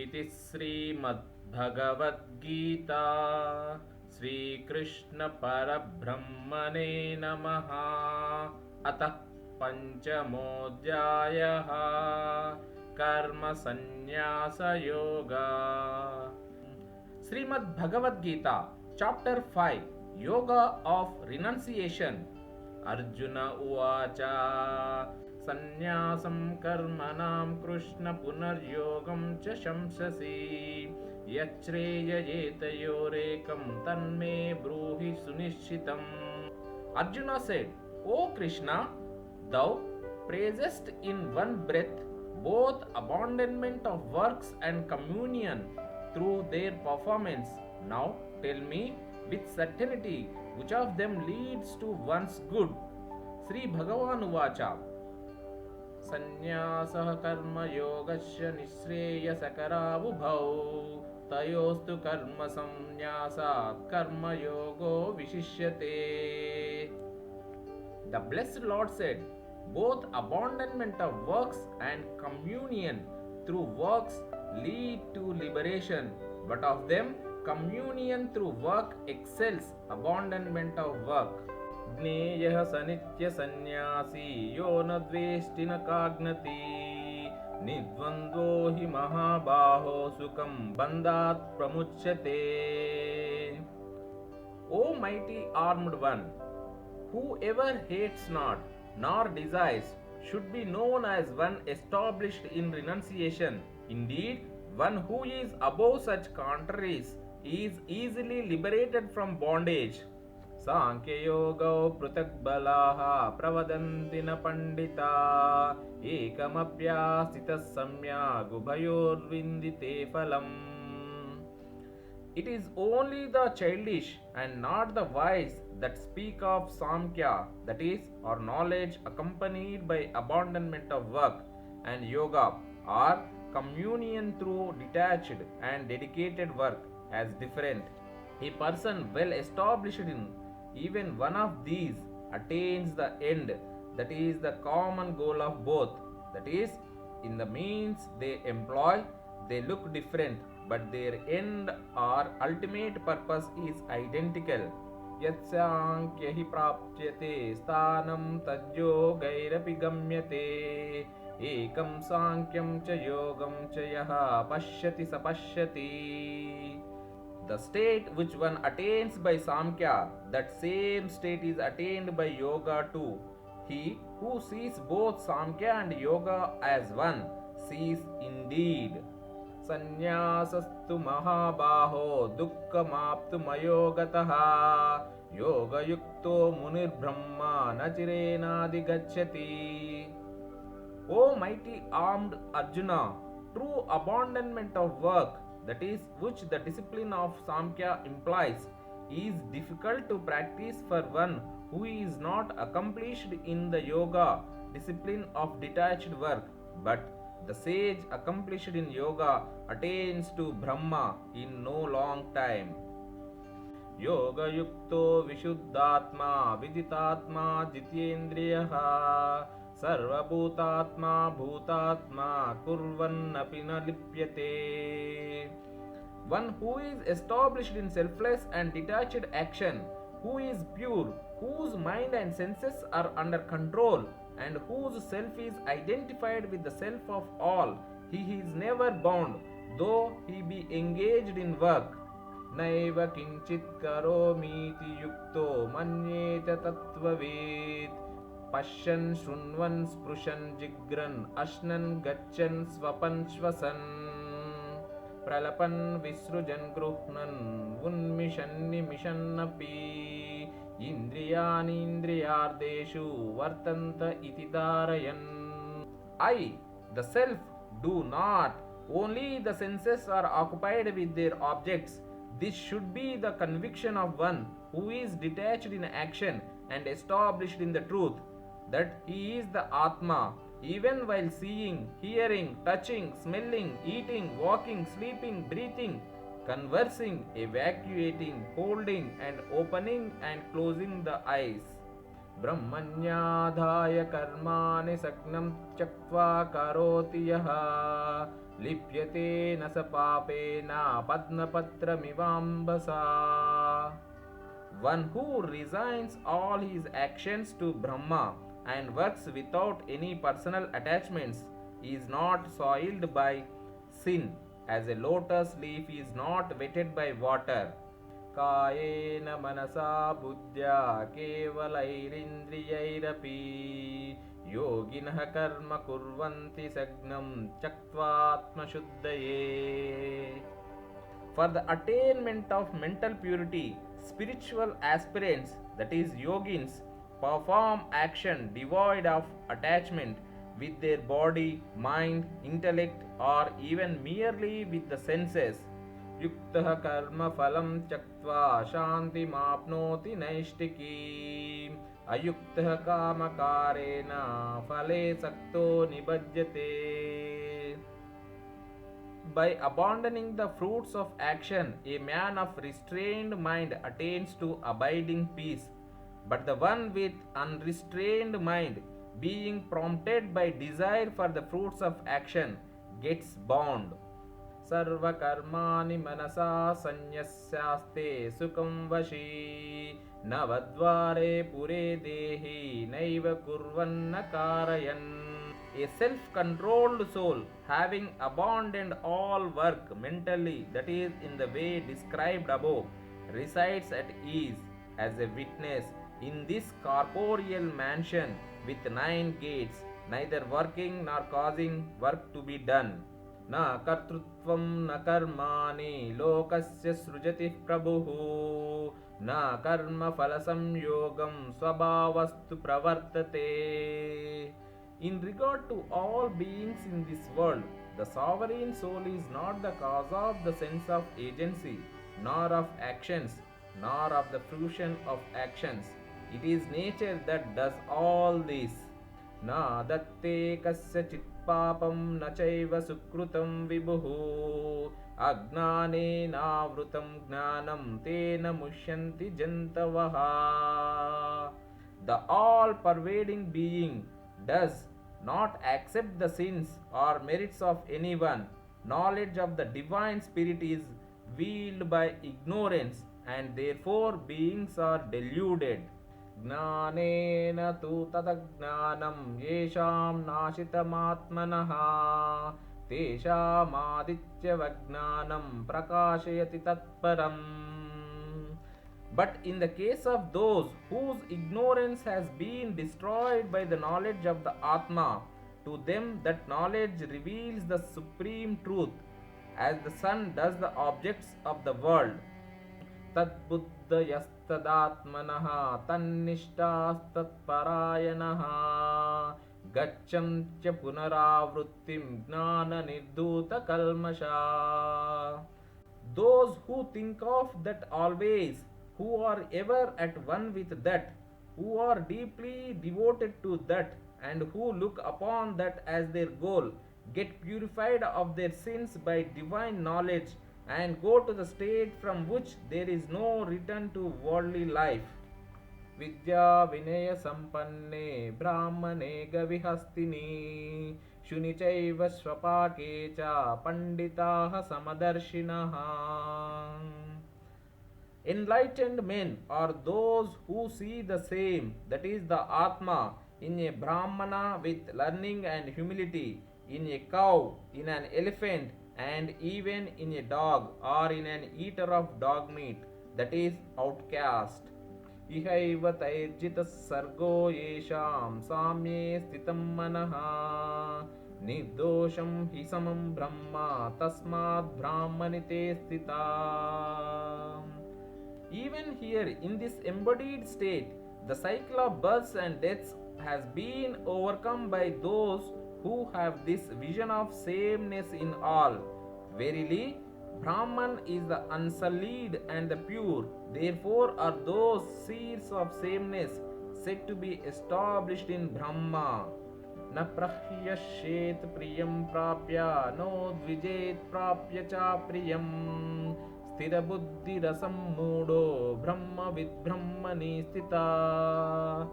इति श्रीमद्भगवद्गीता श्रीकृष्णपरब्रह्मणे नमः। अतः पञ्चमोऽध्यायः कर्मसन्न्यासयोगः। Shrimad Bhagavad Gita chapter 5 yoga of renunciation. Arjun उवाच सन्न्यासं कर्मणां कृष्ण पुनर्योगं च शंससि यच्छ्रेययेतयोरेकं तन्मे ब्रूहि सुनिश्चितम्। Arjuna said, O Krishna, thou praisest in one breath both abandonment of works and communion through their performance. Now tell me with certainty which of them leads to one's good. Sri Bhagavan Uvacha Sannyasah karma yogashya nishreyasakaravuභौ तयोस्तु कर्म संन्यासात् कर्म योगो विशिष्यते. The blessed Lord said, both abandonment of works and communion through works lead to liberation, but of them communion through work excels abandonment of work. ज्ञेयः स नित्य सन्न्यासी यो न द्वेष्टि न काग्नति निर्द्वन्द्वो हि महाबाहो सुखं बन्धात् प्रमुच्यते. O mighty armed one, whoever hates not nor desires should be known as one established in renunciation. Indeed, one who is above such contraries is easily liberated from bondage. सांख्ययोगौ पृथक्बलाः प्रवदन्ति न पंडिता एकमप्यास्थितः सम्यग् उभयोर्विन्दिते फलम्. It is only the childish and not the wise that speak of Samkhya, that is, or knowledge accompanied by abandonment of work, and yoga, or communion through detached and dedicated work, as different. A person well established in even one of these attains the end, that is the common goal of both. That is, in the means they employ, they look different, but their end or ultimate purpose is identical. यत्साङ्ख्य हि प्राप्यते स्थानं तद्योगैरपि गम्यते एकं साङ्ख्यं च योगं च यः पश्यति स पश्यति. The state which one attains by Samkhya, that same state is attained by yoga too. He who sees both Samkhya and yoga as one sees indeed. Sannyasastu mahabaho dukkhamaptumayo gataha yogayukto munir brahma nachirenadi. O mighty armed Arjuna, true abandonment of work, that is, which the discipline of Samkhya implies, is difficult to practice for one who is not accomplished in the yoga discipline of detached work, but the sage accomplished in yoga attains to Brahma in no long time. Yoga yukto vishuddhatma viditatma jityendriyah sarvabhutatma bhutatma kurvannapi na lipyate. One who is established in selfless and detached action, who is pure, whose mind and senses are under control, and whose self is identified with the self of all, he is never bound, though he be engaged in work. Naiva kinchit karomiti yukto manyeta tattvaved पश्यन् शृण्वन् स्पृशन् जिघ्रन् अश्नन् गच्छन् स्वपन् श्वसन् प्रलपन् विसृजन् गृह्णन् उन्मिषन् निमिषन्नपि इन्द्रियाणीन्द्रियार्थेषु वर्तन्त इति धारयन्. I, the self, do not. Only the senses are occupied with their objects. This should be the conviction of one who is detached in action and established in the truth, that he is the Atma, even while seeing, hearing, touching, smelling, eating, walking, sleeping, breathing, conversing, evacuating, holding and opening and closing the eyes. ब्रह्मण्याधाय कर्माणि सक्नं त्यक्त्वा करोति यः लिप्यते न स पापेन पद्मपत्रमिवाम्बसा. One who resigns all his actions to Brahma and works without any personal attachments is not soiled by sin, as a lotus leaf is not wetted by water. कायेन मनसा बुद्ध्या केवलैरिन्द्रियैरपि योगिनः कर्म कुर्वन्ति सघ्नं त्यक्त्वात्मशुद्धये. For the attainment of mental purity, spiritual aspirants, that is, yogins, perform action devoid of attachment with their body, mind, intellect, or even merely with the senses. युक्तः कर्म फलं त्यक्त्वा शान्तिमाप्नोति नैष्टिकीम् अयुक्तः कामकारेण फले सक्तो निबध्यते. By abandoning the fruits of action, a man of restrained mind attains to abiding peace. But the one with unrestrained mind, being prompted by desire for the fruits of action, gets bound. सर्वकर्माणि मनसा संन्यस्यास्ते सुखं वशी नवद्वारे पुरे देहि नैव कुर्वन्न कारयन्. A self-controlled soul, having abandoned all work mentally, that is, in the way described above, resides at ease as a witness in this corporeal mansion with 9 gates, neither working nor causing work to be done. न कर्तृत्वं न कर्माणि लोकस्य सृजति प्रभुः न कर्मफलसंयोगं स्वभावस्तु प्रवर्तते. In regard to all beings in this world, the sovereign soul is not the cause of the sense of agency, nor of actions, nor of the fruition of actions. It is nature that does all this. Na datte kasyachit पापं न चैव सुकृतं विभुः अज्ञानेनावृतं ज्ञानं तेन मुह्यन्ति जन्तवः. The all-pervading being does not accept the sins or merits of anyone. Knowledge of the divine spirit is veiled by ignorance, and therefore beings are deluded. ज्ञानेन तु तदज्ञानं येषां नाशितमात्मनः तेषामादित्यवज्ञानं प्रकाशयति तत्परम्. But in the case of those whose ignorance has been destroyed by the knowledge of the Atma, to them that knowledge reveals the supreme truth, as the sun does the objects of the world. तद्बुद्धयस्तदात्मनः तन्निष्ठास्तत्परायणः गच्छन्त्य पुनरावृत्तिं ज्ञाननिर्धूतकल्मषा. Those who think of that always, who are ever at one with that, who are deeply devoted to that, and who look upon that as their goal, get purified of their sins by divine knowledge and go to the state from which there is no return to worldly life. Vidya vinaya sampanne brahmane gavihastini shuni chaiva swapake cha panditaha samadarshinaha. Enlightened men are those who see the same, that is the Atma, in a Brahmana with learning and humility, in a cow, in an elephant, and even in a dog or in an eater of dog meat, that is outcast. Ihaiva tairjita sargo yesham samye sthitam manaha nirdosham hi samam brahma tasmad brahmanite sthita. Even here in this embodied state, the cycle of births and deaths has been overcome by those who have this vision of sameness in all. Verily, Brahman is the unsullied and the pure. Therefore are those seeds of sameness said to be established in Brahma. Na prahyashet priyam prapya no dvijet prapya cha priyam sthira buddhi rasam moodo brahma vid brahmani sthita.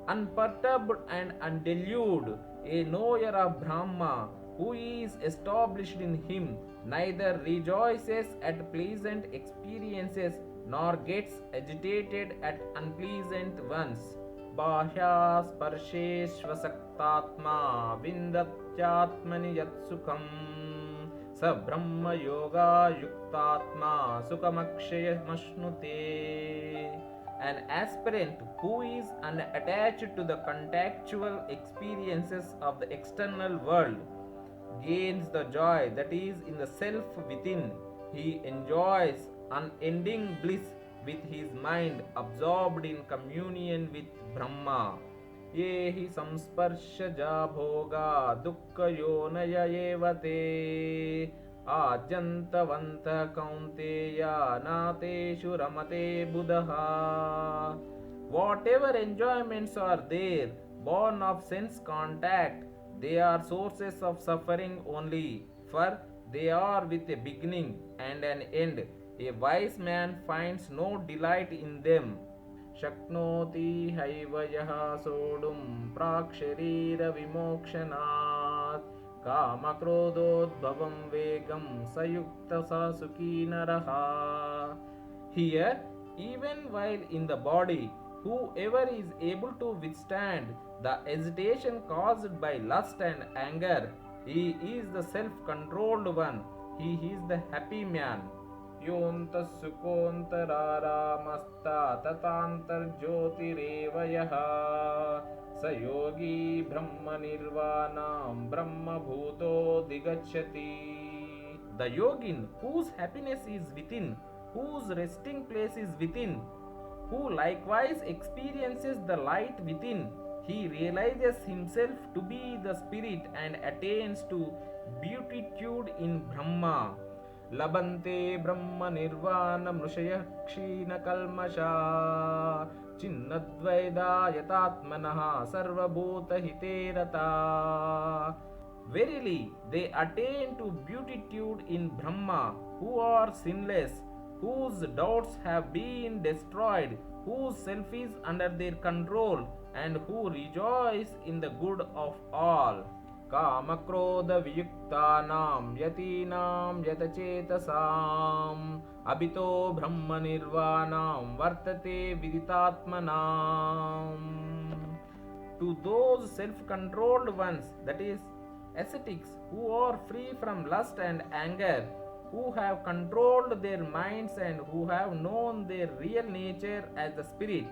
unperturbed and undeluded, a knower of Brahma, who is established in him, neither rejoices at pleasant experiences nor gets agitated at unpleasant ones. बाह्यास्पर्शेष्वसक्तात्मा विन्दत्यात्मनि यत्सुखम् स ब्रह्मयोगायुक्तात्मा सुखमक्षयमश्नुते. An aspirant who is unattached to the contactual experiences of the external world gains the joy that is in the self within. He enjoys unending bliss with his mind absorbed in communion with Brahma. ये हि संस्पर्शजा भोगा दुःखयोनय एव ते आद्यन्तवन्तः कौन्तेय नातेषु रमते बुधः. Whatever enjoyments are there, born of sense contact, they are sources of suffering only, for they are with a beginning and an end. A wise man finds no delight in them. शक्नोति have यः सोढुं प्राक्शरीरविमोक्षणात् कामक्रोधोद्भवं वेगं स युक्तः स सुखी नरः. Here, even while in the body, whoever is able to withstand the hesitation caused by lust and anger, he is the self-controlled one. He is the happy man. योऽन्तः सुखोऽन्तरारामस्ता तथान्तर्ज्योतिरेव यः स योगी ब्रह्मनिर्वाणां ब्रह्मभूतोऽधिगच्छति. The yogin whose happiness is within, whose resting place is within, who likewise experiences the light within, he realizes himself to be the spirit and attains to beatitude in Brahma. लभन्ते ब्रह्मनिर्वाणमृषयः क्षीणकल्मषा चिन्नद्वैधा यतात्मनः सर्वभूतहिते रता. Verily, they attain to beatitude in Brahma, who are sinless, whose doubts have been destroyed, whose self is under their control, and who rejoice in the good of all. कामक्रोधवियुक्तानां यतीनां यतचेतसाम् अभितो ब्रह्मनिर्वाणां वर्तते विदितात्मनाम्. To those self-controlled ones, that is, ascetics, who are free from lust and anger, who have controlled their minds and who have known their real nature as the spirit,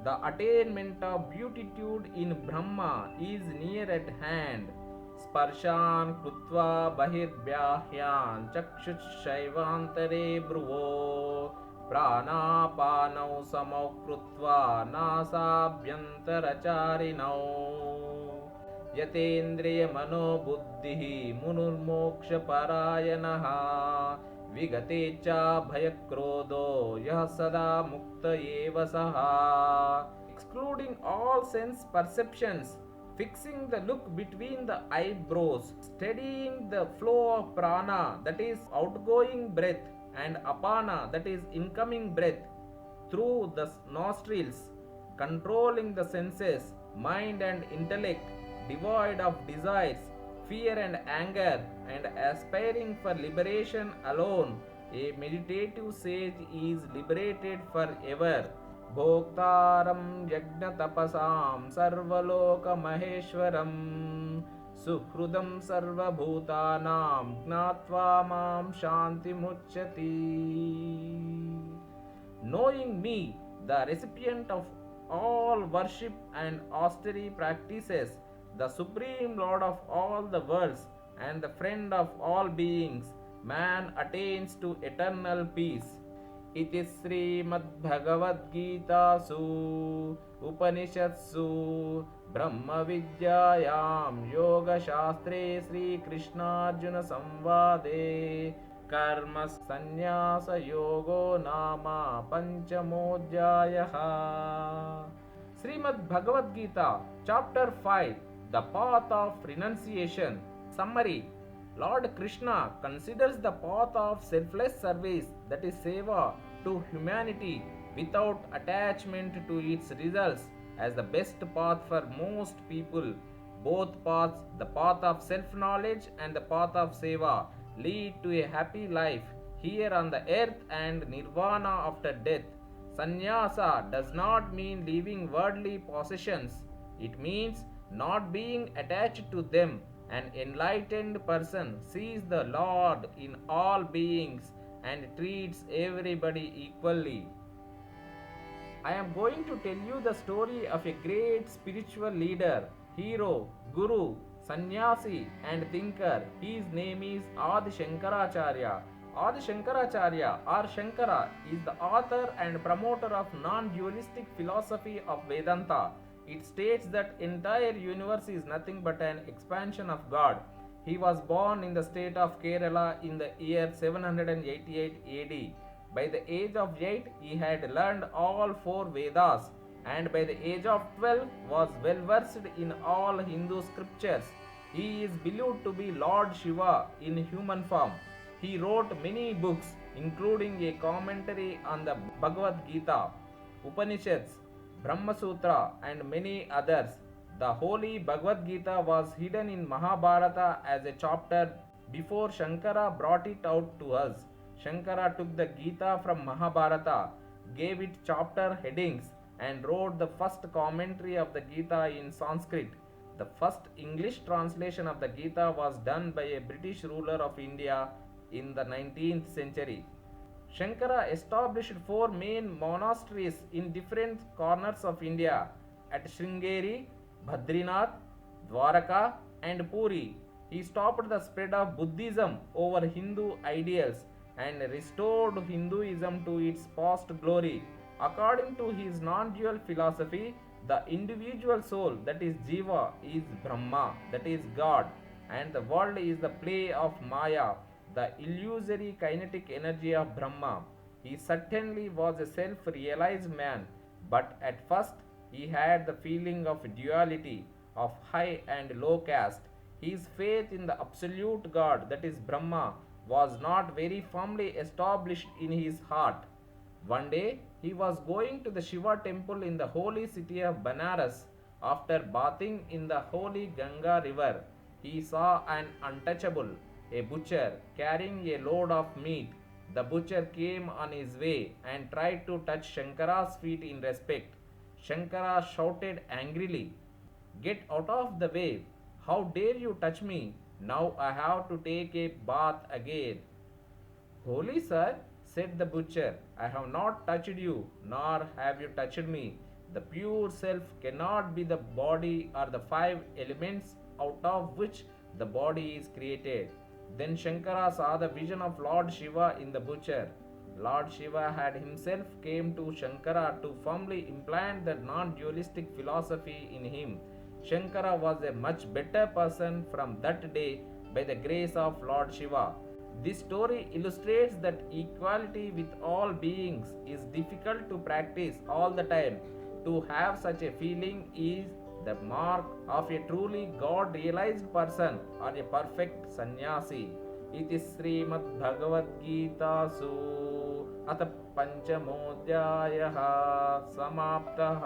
the attainment of beatitude in Brahma is near at hand. स्पर्शान् कृत्वा बहिर्बाह्यान् चक्षुषैवान्तरे भ्रुवो प्राणापानौ समौ कृत्वा नासाभ्यन्तरचारिणौ यतेन्द्रियमनोबुद्धिः मुनुर्मोक्षपरायणः विगतेच्छा भयक्रोधो यः सदा मुक्त एव सः. Excluding all sense perceptions, fixing the look between the eyebrows, steadying the flow of prana, that is outgoing breath, and apana, that is incoming breath, through the nostrils, controlling the senses, mind and intellect, devoid of desires, fear and anger, and aspiring for liberation alone, a meditative sage is liberated forever. भोक्तारं यज्ञतपसां सर्वलोकमहेश्वरं सुहृदं सर्वभूतानां ज्ञात्वा मां शान्तिमुच्यति. Knowing me, the recipient of all worship and austere practices, the supreme lord of all the worlds and the friend of all beings, man attains to eternal peace. इति श्रीमद्भगवद्गीतासु उपनिषत्सु ब्रह्मविद्यायां योगशास्त्रे श्रीकृष्णार्जुनसंवादे कर्मसन्न्यासयोगो नाम पंचमोऽध्यायः. Srimad-Bhagavad-Gita, Chapter 5, The Path of Renunciation. Summary. Lord Krishna considers the path of selfless service, that is seva, to humanity without attachment to its results as the best path for most people. Both paths, the path of self knowledge and the path of seva, lead to a happy life here on the earth and nirvana after death. Sannyasa does not mean leaving worldly possessions, it means not being attached to them. An enlightened person sees the Lord in all beings and treats everybody equally. I am going to tell you the story of a great spiritual leader, hero, guru, sannyasi, and thinker. His name is Adi Shankaracharya. Adi Shankaracharya or Shankara is the author and promoter of non-dualistic philosophy of Vedanta. It states that entire universe is nothing but an expansion of God. He was born in the state of Kerala in the year 788 AD. By the age of 8, he had learned all four Vedas, and by the age of 12 was well versed in all Hindu scriptures. He is believed to be Lord Shiva in human form. He wrote many books, including a commentary on the Bhagavad Gita, Upanishads, Brahma Sutra, and many others. The holy Bhagavad Gita was hidden in Mahabharata as a chapter before Shankara brought it out to us. Shankara took the Gita from Mahabharata, gave it chapter headings, and wrote the first commentary of the Gita in Sanskrit. The first English translation of the Gita was done by a British ruler of India in the 19th century. Shankara established four main monasteries in different corners of India at Sringeri, Badrinath, Dwaraka, and Puri. He stopped the spread of Buddhism over Hindu ideals and restored Hinduism to its past glory. According to his non dual philosophy, the individual soul, that is Jiva, is Brahma, that is God, and the world is the play of Maya, the illusory kinetic energy of Brahma. He certainly was a self realized man, but at first he had the feeling of duality, of high and low caste. His faith in the absolute God, that is Brahma, was not very firmly established in his heart. One day he was going to the Shiva temple in the holy city of Banaras. After bathing in the holy Ganga river, he saw an untouchable, a butcher, carrying a load of meat. The butcher came on his way and tried to touch Shankara's feet in respect. Shankara shouted angrily, "Get out of the way! How dare you touch me? Now I have to take a bath again." "Holy sir," said the butcher, "I have not touched you, nor have you touched me. The pure self cannot be the body or the five elements out of which the body is created." Then Shankara saw the vision of Lord Shiva in the butcher. Lord Shiva had himself came to Shankara to firmly implant the non-dualistic philosophy in him. Shankara was a much better person from that day by the grace of Lord Shiva. This story illustrates that equality with all beings is difficult to practice all the time. To have such a feeling is the mark of a truly God realized person or a perfect sannyasi. इति श्रीमद्भगवद्गीतासु अथ पञ्चमोऽध्यायः समाप्तः।